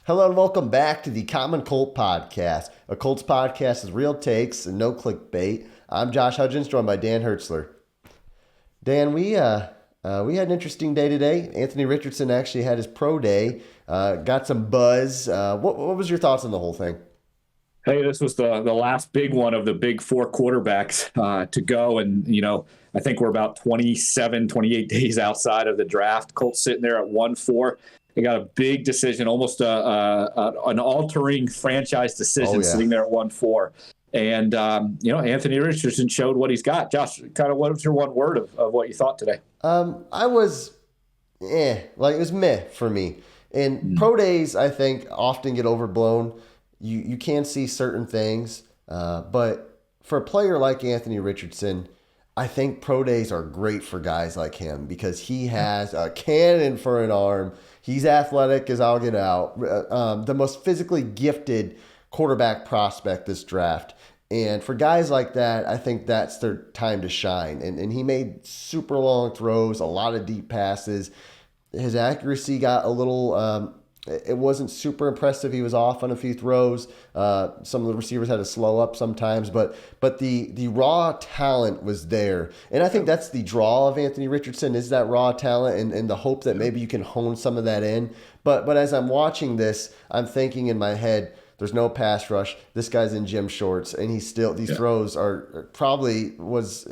Hello and welcome back to the Common Colt Podcast. A Colts podcast is real takes and no clickbait. I'm Josh Hudgens, joined by Dan Hertzler. Dan, we had an interesting day today. Anthony Richardson actually had his pro day, got some buzz. What was your thoughts on the whole thing? Hey, this was the last big one of the big four quarterbacks to go. And, I think we're about 27, 28 days outside of the draft. Colts sitting there at 1-4. They got a big decision, almost an altering franchise decision sitting there at 1-4. And, Anthony Richardson showed what he's got. Josh, kind of what was your one word of what you thought today? I was, it was meh for me. And pro days, I think, often get overblown. You can see certain things, but for a player like Anthony Richardson, I think pro days are great for guys like him because he has a cannon for an arm. He's athletic as all get out. The most physically gifted quarterback prospect this draft. And for guys like that, I think that's their time to shine. And he made super long throws, a lot of deep passes. His accuracy got a little... it wasn't super impressive. He was off on a few throws. Some of the receivers had to slow up sometimes, but the raw talent was there. And I think that's the draw of Anthony Richardson is that raw talent and the hope that maybe you can hone some of that in. But as I'm watching this, I'm thinking in my head, there's no pass rush. This guy's in gym shorts, and he's still these throws are probably it was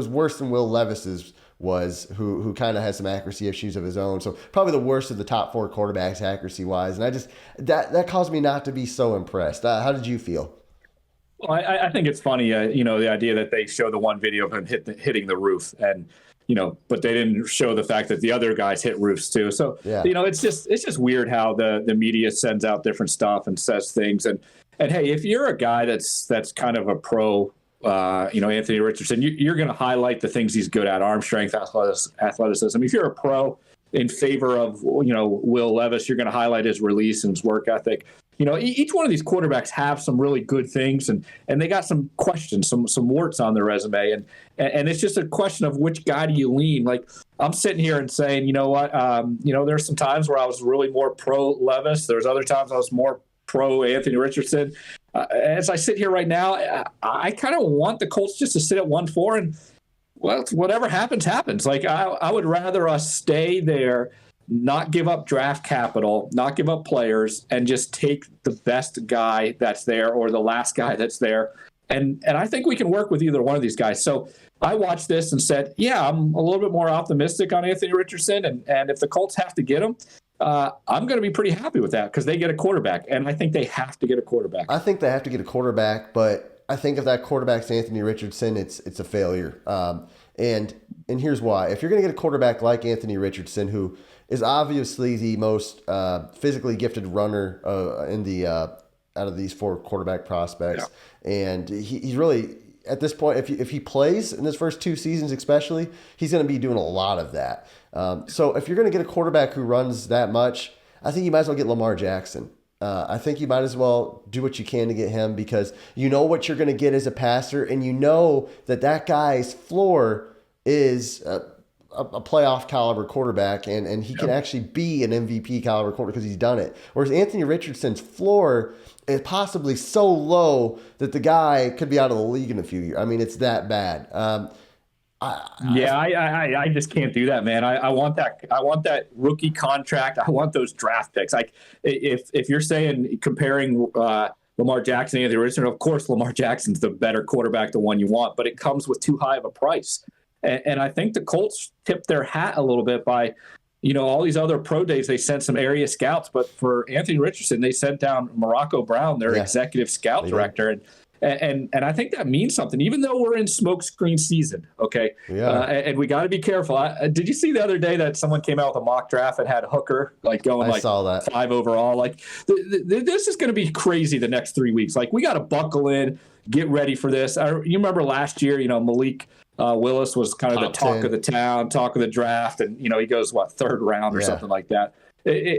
worse than Will Levis's was, who kind of has some accuracy issues of his own. So probably the worst of the top four quarterbacks accuracy wise. And I just that caused me not to be so impressed. How did you feel? Well, I think it's funny, the idea that they show the one video of him hitting the roof and. But they didn't show the fact that the other guys hit roofs too. So, it's just weird how the media sends out different stuff and says things. And hey, if you're a guy that's kind of a pro, Anthony Richardson, you're going to highlight the things he's good at: arm strength, athleticism. If you're a pro in favor of, Will Levis, you're going to highlight his release and his work ethic. Each one of these quarterbacks have some really good things, and they got some questions, some warts on their resume, and it's just a question of which guy do you lean. Like I'm sitting here and saying, there's some times where I was really more pro Levis. There's other times I was more pro Anthony Richardson. As I sit here right now, I kind of want the Colts just to sit at 1-4 and whatever happens, happens. Like I would rather us stay there, not give up draft capital, not give up players, and just take the best guy that's there or the last guy that's there. And I think we can work with either one of these guys. So I watched this and said, I'm a little bit more optimistic on Anthony Richardson. And if the Colts have to get him, I'm going to be pretty happy with that because they get a quarterback. And I think they have to get a quarterback. I think they have to get a quarterback, but I think if that quarterback's Anthony Richardson, it's a failure. And here's why. If you're going to get a quarterback like Anthony Richardson, who is obviously the most physically gifted runner out of these four quarterback prospects. Yeah. And he's really, at this point, if he plays in his first two seasons especially, he's going to be doing a lot of that. So if you're going to get a quarterback who runs that much, I think you might as well get Lamar Jackson. I think you might as well do what you can to get him because you know what you're going to get as a passer, and you know that guy's floor is a playoff caliber quarterback, and he can actually be an MVP caliber quarterback because he's done it. Whereas Anthony Richardson's floor is possibly so low that the guy could be out of the league in a few years. I mean, it's that bad. I just can't do that, man. I want that. I want that rookie contract. I want those draft picks. Like if you're saying comparing Lamar Jackson and Anthony Richardson, of course Lamar Jackson's the better quarterback, the one you want, but it comes with too high of a price. And I think the Colts tipped their hat a little bit by, all these other pro days, they sent some area scouts. But for Anthony Richardson, they sent down Morocco Brown, their executive scout director. And I think that means something, even though we're in smokescreen season. Okay. Yeah. And we got to be careful. Did you see the other day that someone came out with a mock draft and had Hooker going saw that. 5 overall? Like this is going to be crazy the next 3 weeks. Like we got to buckle in, get ready for this. You remember last year, Malik Willis was kind of the talk 10 of the town, talk of the draft. And, he goes, third round or something like that.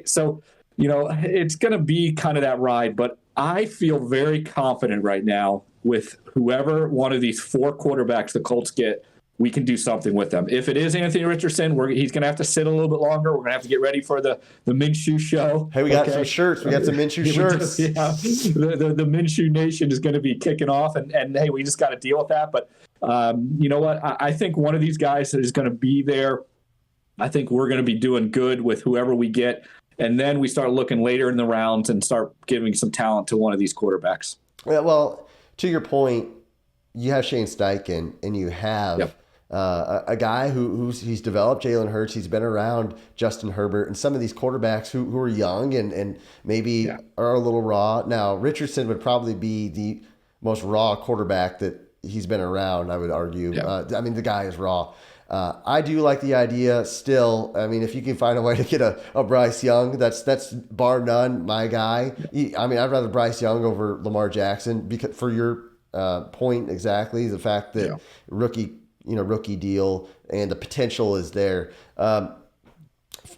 So, it's going to be kind of that ride. But I feel very confident right now with whoever one of these four quarterbacks the Colts get we can do something with them. If it is Anthony Richardson, he's going to have to sit a little bit longer. We're going to have to get ready for the Minshew show. Hey, we got some shirts. We got some Minshew shirts. The Minshew Nation is going to be kicking off, and hey, we just got to deal with that. But you know what? I think one of these guys is going to be there. I think we're going to be doing good with whoever we get, and then we start looking later in the rounds and start giving some talent to one of these quarterbacks. Well, to your point, you have Shane Steichen, and you have a guy he's developed, Jalen Hurts. He's been around Justin Herbert and some of these quarterbacks who are young and maybe are a little raw. Now, Richardson would probably be the most raw quarterback that he's been around, I would argue. I mean, the guy is raw. I do like the idea still. I mean, if you can find a way to get a Bryce Young, that's bar none my guy. I mean, I'd rather Bryce Young over Lamar Jackson because for your point exactly, the fact that rookie deal and the potential is there.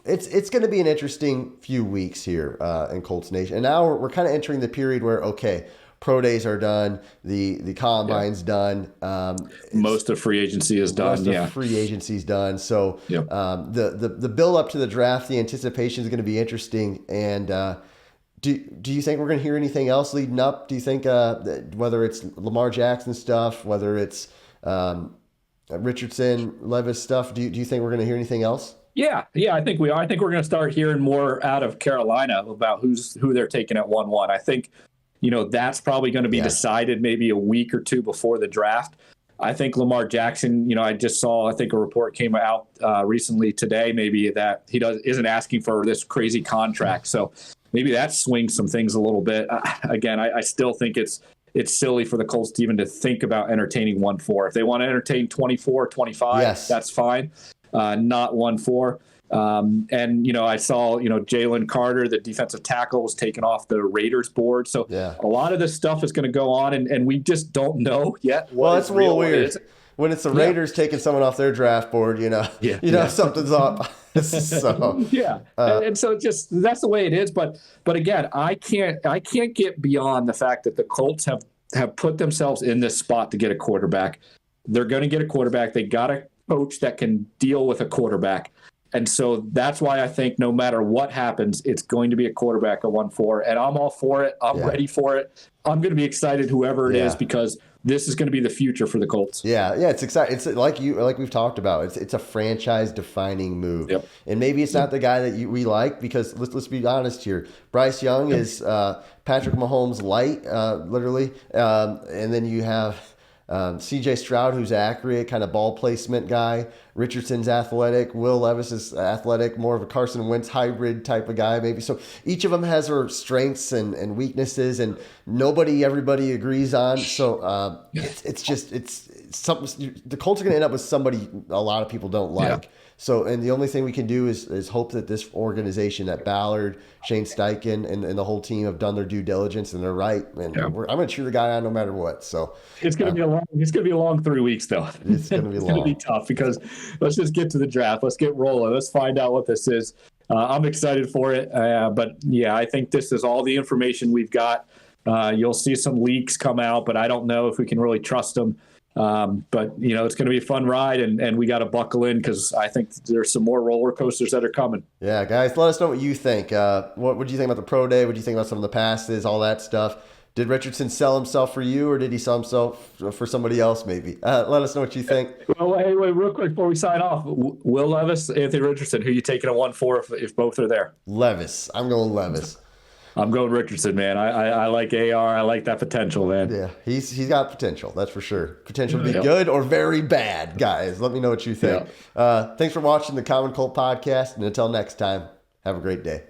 It's going to be an interesting few weeks here in Colts Nation. And now we're kind of entering the period where, okay, pro days are done. The combine's done. Most of free agency is done. Most of free agency's done. So the build up to the draft, the anticipation is going to be interesting. And do you think we're going to hear anything else leading up? Do you think whether it's Lamar Jackson stuff, whether it's Richardson, Levis stuff, do you think we're going to hear anything else? Yeah, I think we are. I think we're going to start hearing more out of Carolina about who they're taking at 1-1. I think that's probably going to be decided maybe a week or two before the draft. I think Lamar Jackson, I just saw, I think a report came out recently today, maybe that he isn't asking for this crazy contract. So maybe that swings some things a little bit. Again, I still think it's silly for the Colts to even to think about entertaining 1-4. If they want to entertain 24, 25, that's fine. Not 1-4. And I saw, Jalen Carter, the defensive tackle, was taken off the Raiders board. So a lot of this stuff is going to go on, and we just don't know yet. That's a little weird. When it's the Raiders taking someone off their draft board, something's up. So and so that's the way it is. But again, I can't get beyond the fact that the Colts have put themselves in this spot to get a quarterback. They're going to get a quarterback. They got a coach that can deal with a quarterback. And so that's why I think no matter what happens, it's going to be a quarterback at 1-4. And I'm all for it. I'm ready for it. I'm going to be excited whoever it is, because this is going to be the future for the Colts. Yeah, it's exciting. It's like we've talked about. It's a franchise-defining move. Yep. And maybe it's not the guy that we like, because let's be honest here. Bryce Young is Patrick Mahomes light, literally. And then you have CJ Stroud, who's accurate, kind of ball placement guy. Richardson's athletic. Will Levis is athletic, more of a Carson Wentz hybrid type of guy, maybe. So each of them has their strengths and weaknesses, and everybody agrees on. So it's something. The Colts are going to end up with somebody a lot of people don't like. Yeah. So, and the only thing we can do is hope that this organization, that Ballard, Shane Steichen, and the whole team have done their due diligence and they're right. And I'm going to cheer the guy on no matter what. So it's going to be a long 3 weeks though. It's going to be long. It's going to be tough, because let's just get to the draft. Let's get rolling. Let's find out what this is. I'm excited for it. But I think this is all the information we've got. You'll see some leaks come out, but I don't know if we can really trust them. But it's going to be a fun ride, and we got to buckle in, because I think there's some more roller coasters that are coming. Yeah, guys, let us know what you think. What do you think about the pro day? What do you think about some of the passes, all that stuff? Did Richardson sell himself for you, or did he sell himself for somebody else maybe? Let us know what you think. Well, hey, wait, real quick before we sign off, Will Levis, Anthony Richardson, who you taking at 1-4 if both are there? Levis. I'm going Levis. I'm going Richardson, man. I like AR. I like that potential, man. Yeah, he's got potential. That's for sure. Potential to be good or very bad, guys. Let me know what you think. Thanks for watching the Common Colt Podcast, and until next time, have a great day.